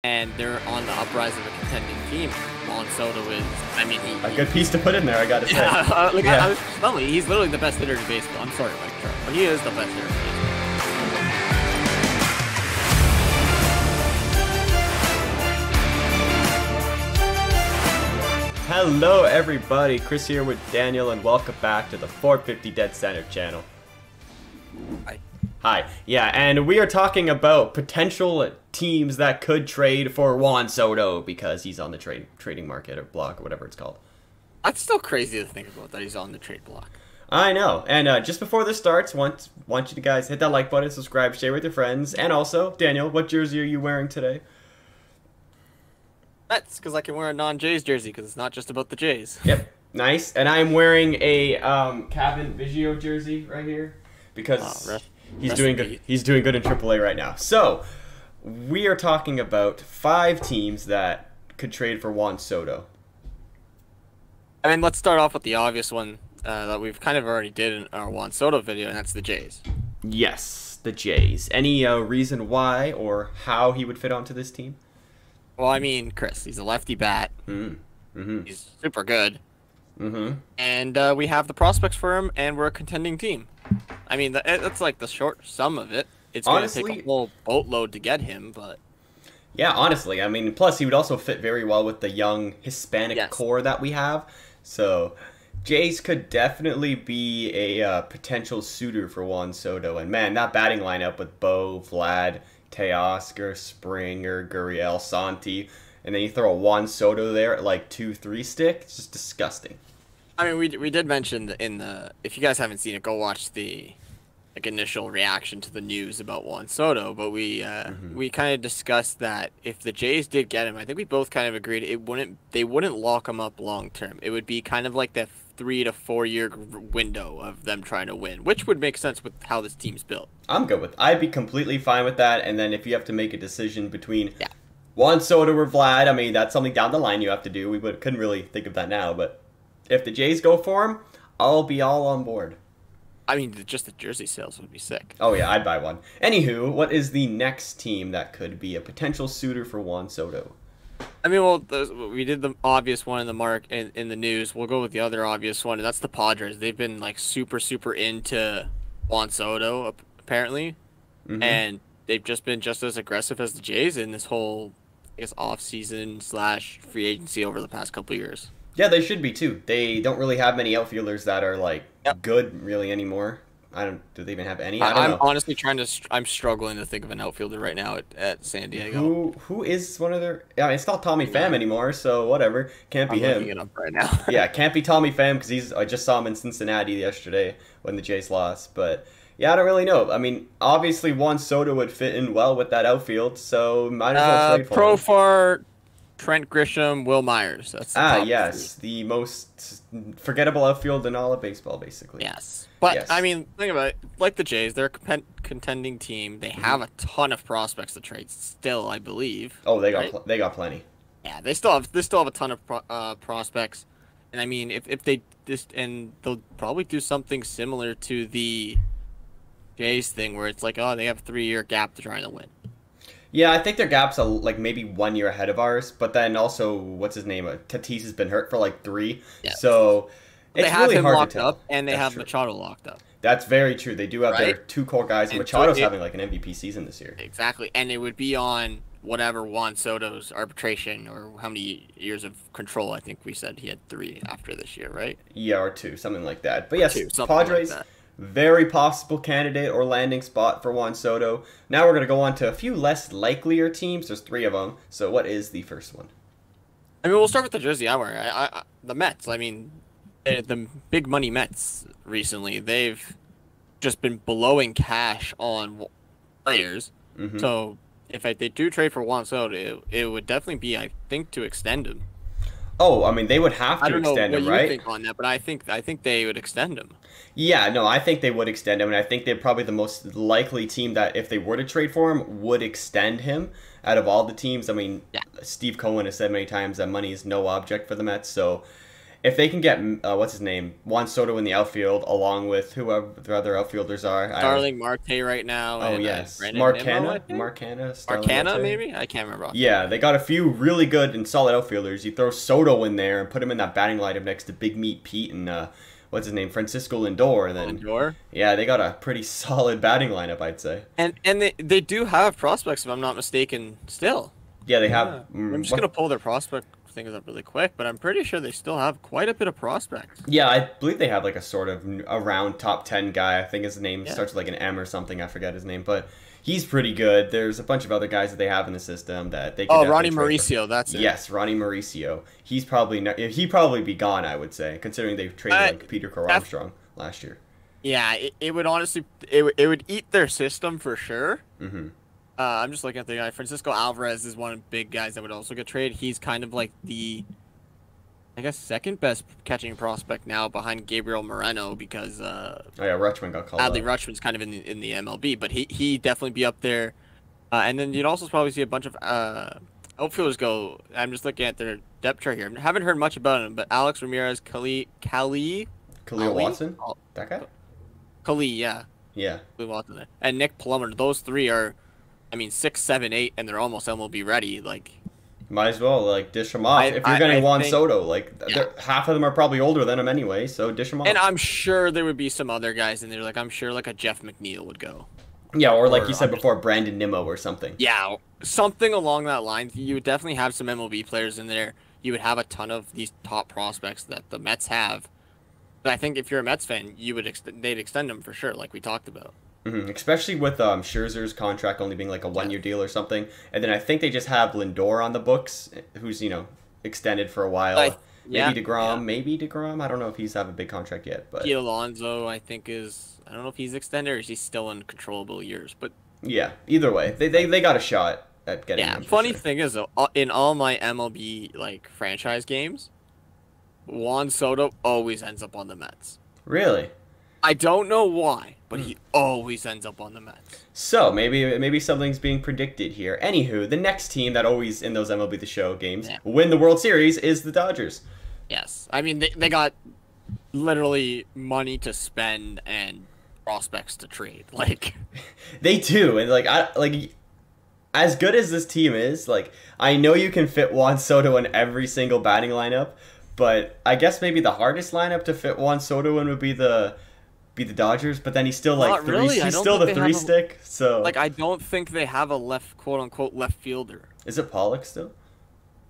and they're on the uprise of a contending team. Juan Soto is, I mean, a good piece to put in there, I gotta say. Yeah, I was telling you, he's literally the best hitter in baseball. I'm sorry, Mike Trout, but he is the best hitter in baseball. Hello everybody, Chris here with Daniel, and welcome back to the 450 Dead Center channel. Hi. Hi. Yeah, and we are talking about potential teams that could trade for Juan Soto because he's on the trading market or block or whatever it's called. That's still crazy to think about that he's on the trade block. I know. And just before this starts, want you to guys hit that like button, subscribe, share with your friends, and also, Daniel, what jersey are you wearing today? Mets, because I can wear a non-Jays jersey because it's not just about the Jays. Yep, nice. And I am wearing a Cabin Biggio jersey right here because he's doing good. He's doing good in AAA right now. So we are talking about 5 teams that could trade for Juan Soto. I mean, let's start off with the obvious one that we've kind of already did in our Juan Soto video, and that's the Jays. Yes, the Jays. Any reason why or how he would fit onto this team? Well, I mean, Chris, he's a lefty bat. He's super good. And we have the prospects for him, and we're a contending team. I mean, that's like the short sum of it. It's going to take a whole boatload to get him, but... Yeah, honestly. I mean, plus he would also fit very well with the young Hispanic core that we have. So, Jays could definitely be a potential suitor for Juan Soto. And man, that batting lineup with Bo, Vlad, Teoscar, Springer, Gurriel, Santi, and then you throw a Juan Soto there at like 2-3 stick. It's just disgusting. I mean, we did mention in the, if you guys haven't seen it, go watch the initial reaction to the news about Juan Soto. But we kind of discussed that if the Jays did get him, I think we both kind of agreed they wouldn't lock him up long term. It would be kind of like that 3 to 4 year window of them trying to win, which would make sense with how this team's built. I'm good with. I'd be completely fine with that. And then if you have to make a decision between Juan Soto or Vlad, I mean that's something down the line you have to do. We couldn't really think of that now, but if the Jays go for him, I'll be all on board. I mean, just the jersey sales would be sick. Oh yeah, I'd buy one. Anywho, what is the next team that could be a potential suitor for Juan Soto? I mean, well, we did the obvious one in the in the news. We'll go with the other obvious one, and that's the Padres. They've been like super into Juan Soto apparently, and they've just been just as aggressive as the Jays in this whole, I guess, off season / free agency over the past couple of years. Yeah, they should be too. They don't really have many outfielders that are like good really anymore. Do they even have any? I don't know. Honestly I'm struggling to think of an outfielder right now at San Diego. Who is one of their? I mean, it's not Tommy Pham anymore, so whatever. Can't be him. I'm looking it up right now. Yeah, can't be Tommy Pham because I just saw him in Cincinnati yesterday when the Jays lost. But yeah, I don't really know. I mean, obviously Juan Soto would fit in well with that outfield, so might as well trade for him. Profar, Trent Grisham, Will Myers. That's the yes, the most forgettable outfield in all of baseball, basically. Yes, but I mean, think about it. Like the Jays, they're a contending team. They have a ton of prospects to trade still, I believe. Oh, they got plenty. Yeah, they still have a ton of prospects, and I mean, if they and they'll probably do something similar to the Jays thing, where it's like, oh, they have a 3-year gap to try to win. Yeah, I think their gap's like maybe 1 year ahead of ours, but then also, what's his name? Tatis has been hurt for like 3, so it's really hard to tell. Up, and they have Machado locked up. That's very true. They do have their 2 core guys, and Machado's having like an MVP season this year. Exactly, and it would be on whatever Juan Soto's arbitration or how many years of control. I think we said he had 3 after this year, right? Yeah, or 2, something like that. But yes, Padres. Like that. Very possible candidate or landing spot for Juan Soto. Now we're going to go on to a few less likelier teams. There's 3 of them. So what is the first one? I mean, we'll start with the jersey I wear. The Mets. I mean, the big money Mets recently, they've just been blowing cash on players. So if they do trade for Juan Soto, it would definitely be, I think, to extend him. Oh, I mean, they would have to extend him, right? I don't know what you think on that, but I think they would extend him. Yeah, no, I think they would extend him, and I think they're probably the most likely team that, if they were to trade for him, would extend him out of all the teams. I mean, Steve Cohen has said many times that money is no object for the Mets, so if they can get what's his name, Juan Soto in the outfield, along with whoever the other outfielders are. Starling Marte right now. Oh and, yes, Brandon Marcana, Starling Marcana Marte. maybe. I can't remember. Yeah, they got a few really good and solid outfielders. You throw Soto in there and put him in that batting lineup next to Big Meat Pete and what's his name, Francisco Lindor. And then Lindor. Yeah, they got a pretty solid batting lineup, I'd say. And they do have prospects, if I'm not mistaken, still. Yeah, they have. I'm just gonna pull their prospect things up really quick, but I'm pretty sure they still have quite a bit of prospects. Yeah, I believe they have like a sort of around top 10 guy. I think his name starts with like an M or something. I forget his name, but he's pretty good. There's a bunch of other guys that they have in the system that they. Oh, Ronnie Mauricio, that's it. Yes, Ronnie Mauricio. He's probably he'd probably be gone, I would say, considering they traded like Peter Armstrong last year. Yeah, it would honestly it would eat their system for sure. Mm-hmm. I'm just looking at the guy. Francisco Alvarez is one of the big guys that would also get traded. He's kind of like the, I guess, second best catching prospect now behind Gabriel Moreno because oh yeah, Rutschman got called Adley up. Rutschman's kind of in the MLB, but he definitely be up there. And then you'd also probably see a bunch of outfielders go. I'm just looking at their depth chart here. I haven't heard much about him, but Alex Ramirez, Khalil Watson, that guy. Khalil, yeah. Yeah. Khalil Watson, and Nick Plummer. Those three are, I mean, 6, 7, 8, and they're almost MLB ready. Like, might as well like dish them off. If you're getting Juan Soto, like half of them are probably older than him anyway, so dish them off. And I'm sure there would be some other guys in there. Like, I'm sure like a Jeff McNeil would go. Yeah, or like you said before, Brandon Nimmo or something. Yeah, something along that line. You would definitely have some MLB players in there. You would have a ton of these top prospects that the Mets have. But I think if you're a Mets fan, they'd extend them for sure, like we talked about. Mm-hmm. Especially with Scherzer's contract only being like a 1-year deal or something, and then I think they just have Lindor on the books, who's extended for a while. Maybe DeGrom. I don't know if he's have a big contract yet, but Pete Alonso, I think I don't know if he's extended or is he still in controllable years. But yeah, either way, they got a shot at getting. Yeah, him funny thing is though, in all my MLB like franchise games, Juan Soto always ends up on the Mets. Really? I don't know why, but he always ends up on the Mets. So maybe something's being predicted here. Anywho, the next team that always in those MLB The Show games win the World Series is the Dodgers. Yes, I mean they got literally money to spend and prospects to trade. Like they do, and as good as this team is, like I know you can fit Juan Soto in every single batting lineup, but I guess maybe the hardest lineup to fit Juan Soto in would be the Dodgers, but then he's still like he's still the 3 stick. So like I don't think they have a quote unquote left fielder. Is it Pollock still?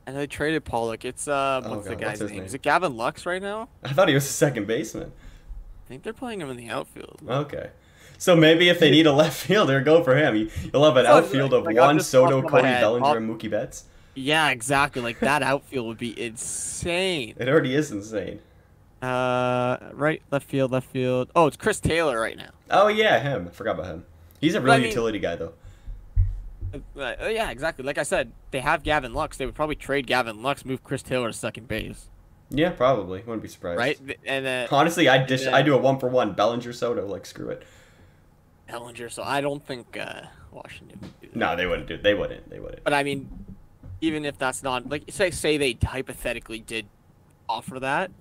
And they traded Pollock. It's what's the guy's name? Is it Gavin Lux right now? I thought he was a second baseman. I think they're playing him in the outfield. Okay. So maybe if they need a left fielder, go for him. You'll have an outfield of Juan Soto, Cody Bellinger, and Mookie Betts. Yeah, exactly. Like that outfield would be insane. It already is insane. Left field. Oh, it's Chris Taylor right now. Oh yeah, him. I forgot about him. He's a real utility guy though. Yeah, exactly. Like I said, they have Gavin Lux. They would probably trade Gavin Lux, move Chris Taylor to second base. Yeah, probably. Wouldn't be surprised. Right? And honestly, I do a 1-for-1. Bellinger Soto, like screw it. Bellinger, so I don't think Washington would do that. No, they wouldn't do it. They wouldn't. But I mean, even if that's not like say they hypothetically did offer that,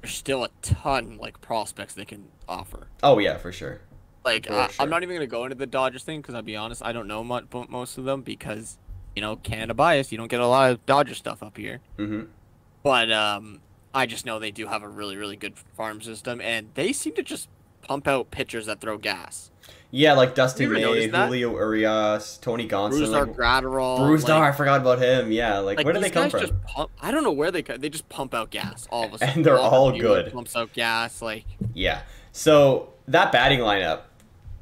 there's still a ton like prospects they can offer. Oh yeah, for sure. Like I'm not even gonna go into the Dodgers thing because I'll be honest, I don't know much about most of them because Canada bias. You don't get a lot of Dodger stuff up here. Mm-hmm. But I just know they do have a really really good farm system, and they seem to just pump out pitchers that throw gas. Yeah, like Dustin May, Julio Urias, Tony Gonsolin. Brusdar Graterol. Brusdar, I forgot about him. Yeah, like where do they come from? I don't know where they just pump out gas all of a sudden. And they're all good. Pumps out gas, like. Yeah. So that batting lineup,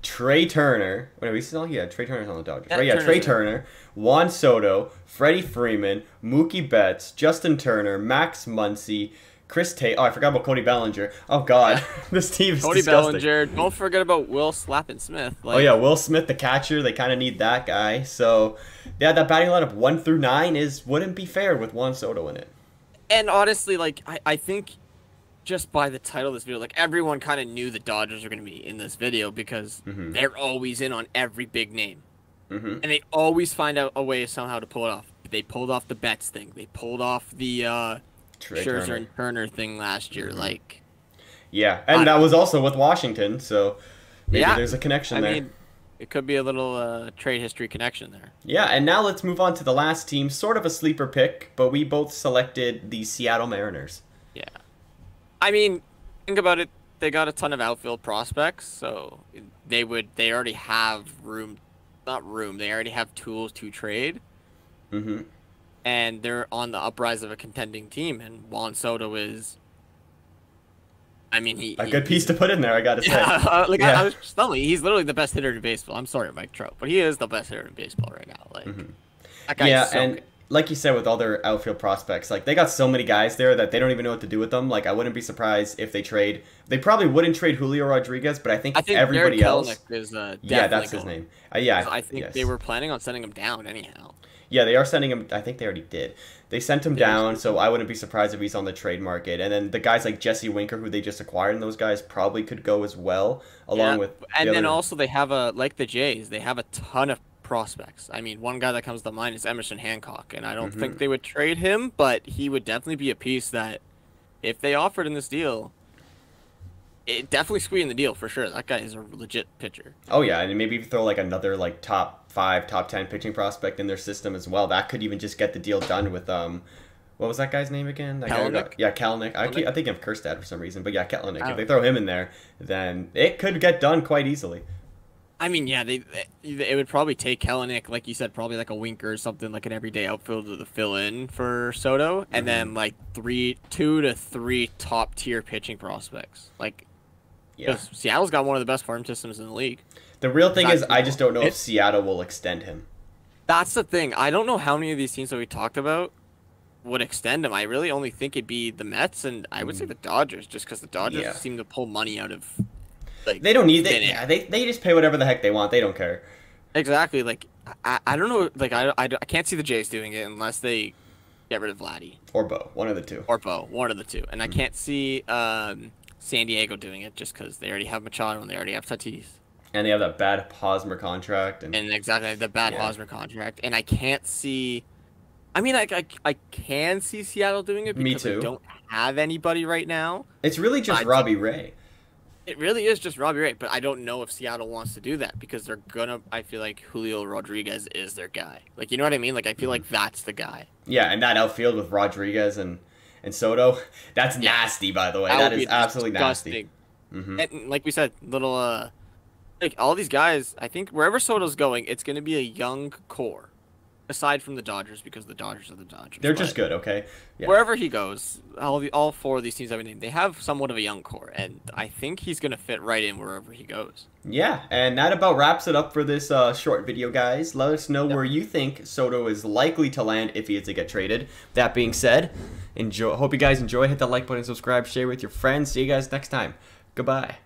Trey Turner. Trey Turner's on the Dodgers. Right? Yeah, Trey Turner, Juan Soto, Freddie Freeman, Mookie Betts, Justin Turner, Max Muncy, Chris Taylor. Oh, I forgot about Cody Bellinger. Oh God, this team is disgusting. Bellinger. Don't forget about Will Slappin' Smith. Oh yeah, Will Smith, the catcher. They kind of need that guy. So yeah, that batting lineup 1 through 9 wouldn't be fair with Juan Soto in it. And honestly, like I think just by the title of this video, like everyone kind of knew the Dodgers are going to be in this video because they're always in on every big name, and they always find out a way somehow to pull it off. They pulled off the Betts thing. They pulled off the Scherzer and Turner thing last year. Like, yeah, and that was also with Washington, so maybe there's a connection there. I mean, it could be a little trade history connection there. Yeah, and now let's move on to the last team, sort of a sleeper pick, but we both selected the Seattle Mariners. Yeah. I mean, think about it. They got a ton of outfield prospects, so they already have they already have tools to trade. Mm-hmm. And they're on the uprise of a contending team, and Juan Soto is... I mean, a good piece to put in there, I gotta say. I was just telling you, he's literally the best hitter in baseball. I'm sorry, Mike Trout, but he is the best hitter in baseball right now. Like, that guy's so good. Like you said, with all their outfield prospects, like they got so many guys there that they don't even know what to do with them. Like, I wouldn't be surprised if they trade. They probably wouldn't trade Julio Rodriguez, but I think everybody Derek else. Kelenic is that's his name. I think they were planning on sending him down anyhow. Yeah, they are sending him. I think they already did. They sent him down, so I wouldn't be surprised if he's on the trade market. And then the guys like Jesse Winker, who they just acquired, and those guys probably could go as well, along with. And then also they have like the Jays, they have a ton of prospects. I mean, one guy that comes to mind is Emerson Hancock, and I don't think they would trade him, but he would definitely be a piece that, if they offered in this deal, it definitely squeezing the deal for sure. That guy is a legit pitcher. Oh yeah, and maybe if you throw like another like top 5, top 10 pitching prospect in their system as well, that could even just get the deal done with what was that guy's name again? Kelenic? Kelenic. I think of Kerstad for some reason, but yeah, Kelenic. If they throw him in there, then it could get done quite easily. I mean, yeah, it would probably take Kelenic, like you said, probably like a Winker or something, like an everyday outfielder to fill in for Soto, and then like 2 to 3 top tier pitching prospects. Like, Seattle's got one of the best farm systems in the league. The real thing is, I just don't know if Seattle will extend him. That's the thing. I don't know how many of these teams that we talked about would extend him. I really only think it'd be the Mets, and I would say the Dodgers, just because the Dodgers seem to pull money out of. Like, they don't need it. Yeah, they just pay whatever the heck they want. They don't care. Exactly. Like, I don't know. Like, I can't see the Jays doing it unless they get rid of Vladdy or Bo, one of the two. And I can't see San Diego doing it just because they already have Machado and they already have Tatis. And they have that bad Hosmer contract. And exactly, the bad Hosmer contract. And I can't see... I mean, I can see Seattle doing it because they don't have anybody right now. It's really just Robbie Ray. It really is just Robbie Ray, but I don't know if Seattle wants to do that because they're gonna... I feel like Julio Rodriguez is their guy. Like, you know what I mean? Like, I feel like that's the guy. Yeah, and that outfield with Rodriguez and Soto, that's nasty, by the way. That is absolutely nasty. And like we said, little... like, all these guys, I think wherever Soto's going, it's going to be a young core. Aside from the Dodgers, because the Dodgers are the Dodgers. They're just good, okay? Yeah. Wherever he goes, all 4 of these teams I've named, they have somewhat of a young core, and I think he's going to fit right in wherever he goes. Yeah, and that about wraps it up for this short video, guys. Let us know where you think Soto is likely to land if he is to get traded. That being said, hope you guys enjoy. Hit that like button, subscribe, share with your friends. See you guys next time. Goodbye.